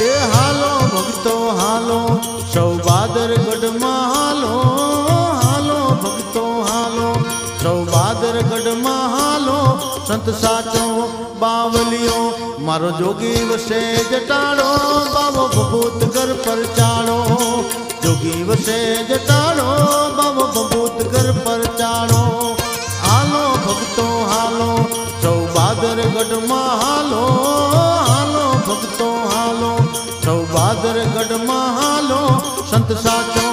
એ હાલો ભક્તો હાલો સૌ બાદરગઢમાં હાલો હાલો ભક્તો હાલો સૌ બાદરગઢમાં હાલો સંત સાચો બાવલિયો મારો જોગી વસે જટાડો બાવો ભભૂત ઘર પર ચાડો જોગી વસે જટાડો બાવો ભભૂત ઘર પર ચાડો હાલો ભક્તો હાલો સૌ બાદરગઢમાં હાલો હાલો ભક્તો હાલો સૌ બાદરગઢમાં હાલો સંત સાચો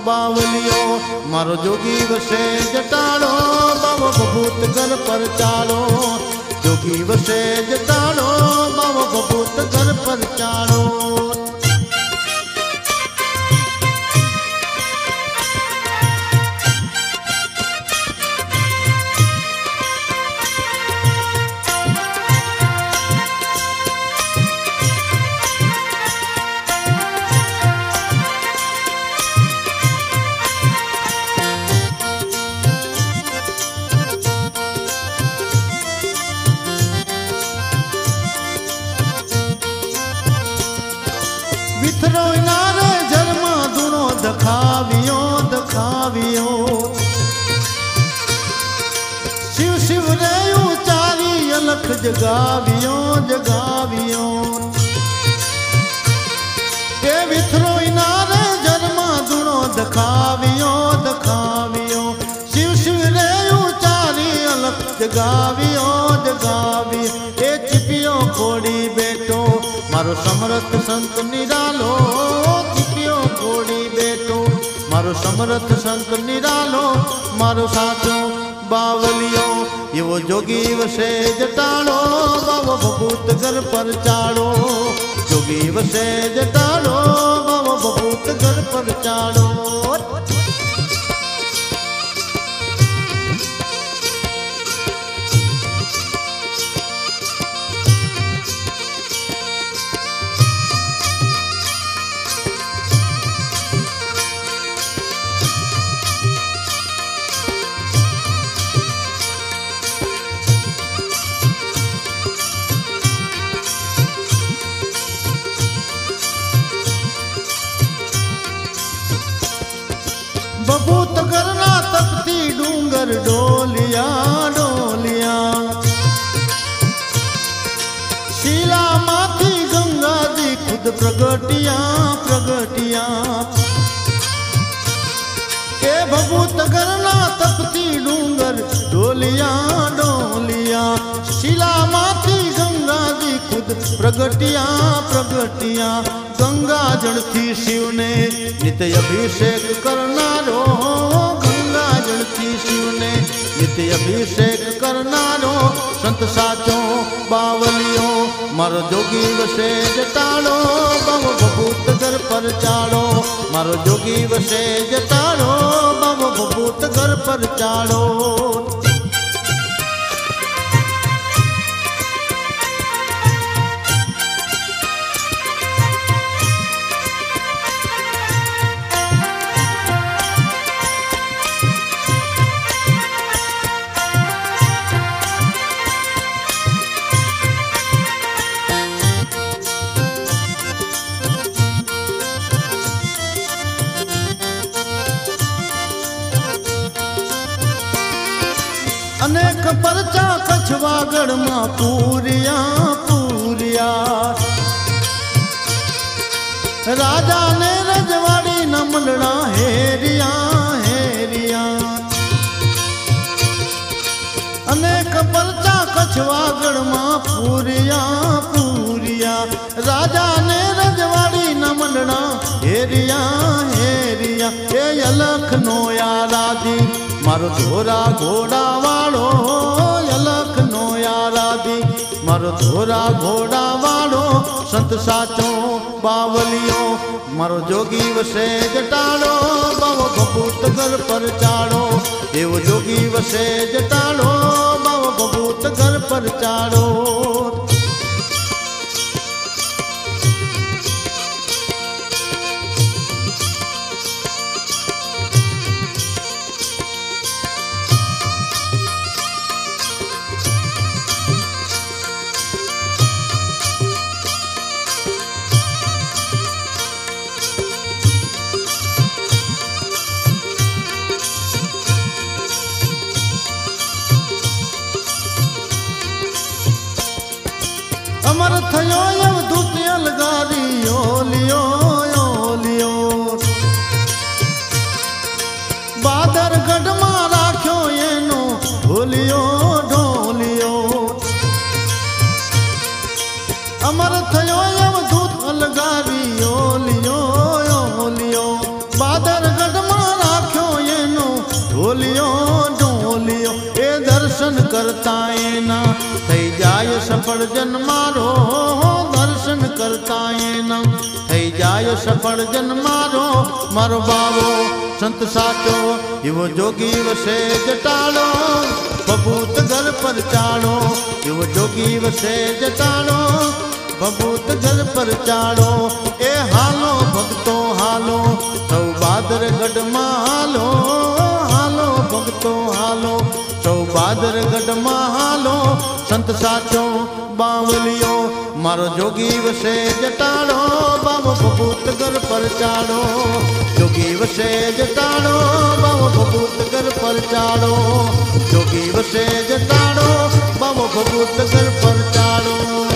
બાવલિયો મારો જોગી વસે જટાડો બાવો ભભૂત ઘર પર ચાડો જોગી વસે જટાડો બાવો ભભૂત ઘર પર ચાડો વિથરો નારે જન્મા ધૂણો દખાવ્યો દખાવ્યો શિવ શિવ રે ઉચારી અલખ જગાવ્યો જગાવ્યો કે વિથરો નારે જન્મા ધૂણો દખાવ્યો દખાવ્યો શિવ શિવ રે ઉચારી અલખ જગાવ્યો જગાવ્યો એ ચીપિયો ખોડી બેઠો મારો સમરથ સંત નિરાલો ચીપિયો ખોડી બેઠો મારો સમરથ સંત નિરાલો મારો સાચો બાવલિયો એવો જોગી વસે જટાડો બાવો ભભૂત ઘર પર ચાડો જોગી વસે જટાડો બાવો ભભૂત ઘર પર ચાડો भभूत घरना तपती डूंगर डोलिया डोलिया शीला माथी गंगा दी खुद प्रगटिया प्रगटिया के भभूत घरना तपती डूंगर डोलिया डोलिया शीला माथी गंगा दी खुद प्रगटिया प्रगटिया गंगा जल थी शिव ने नित्य अभिषेक करनारो गंगा जल थी शिव ने नित्य अभिषेक करनारो संत साचो बावलियो मारो जोगी वसे जटाड़ो बाबो भभूत घर पर चाड़ो मारो जोगी वसे जटाड़ो बाबो भभूत घर पर चाड़ो अनेक परचा कछवागढ़ में पूरिया पूरिया राजा ने रजवाड़ी न मंडना हेरिया हेरिया अनेक परचा कछवागढ़ में पूरिया पूरिया राजा ने रजवाड़ी न मंडना हेरिया हेरिया ये अलख नो यारादी मारो धोरा घोड़ा वालो अलख नो यारादी मारो धोरा घोड़ा वालो संत साचो बावलियो मारो जोगी वसे जटाड़ो बावो भभूत घर पर चाड़ो एवो जोगी वसे जटाड़ो बावो भभूत घर पर चाड़ो સફળ જન મારો દર્શન કરતા એના થઈ જાય સફળ જન મારો મારો બાવો સંત સાચો એવો જોગી વસે જટાડો ભભૂત ઘર પર ચાડો એવો જોગી વસે જટાડો ભભૂત ઘર પર ચાડો એ હાલો ભક્તો હાલો સૌ બાદર ગઢમાં હાલો હાલો ભક્તો હાલો સૌ બાદર ગઢમાં હાલો સંત સાચો બાવલિયો મારો જોગી વસે જટાડો બાવો ભભૂત ઘર પર ચાડો જોગી વસે જટાડો બાવો ભભૂત ઘર પર ચાડો જોગી વસે જટાડો બાવો ભભૂત ઘર પર ચાડો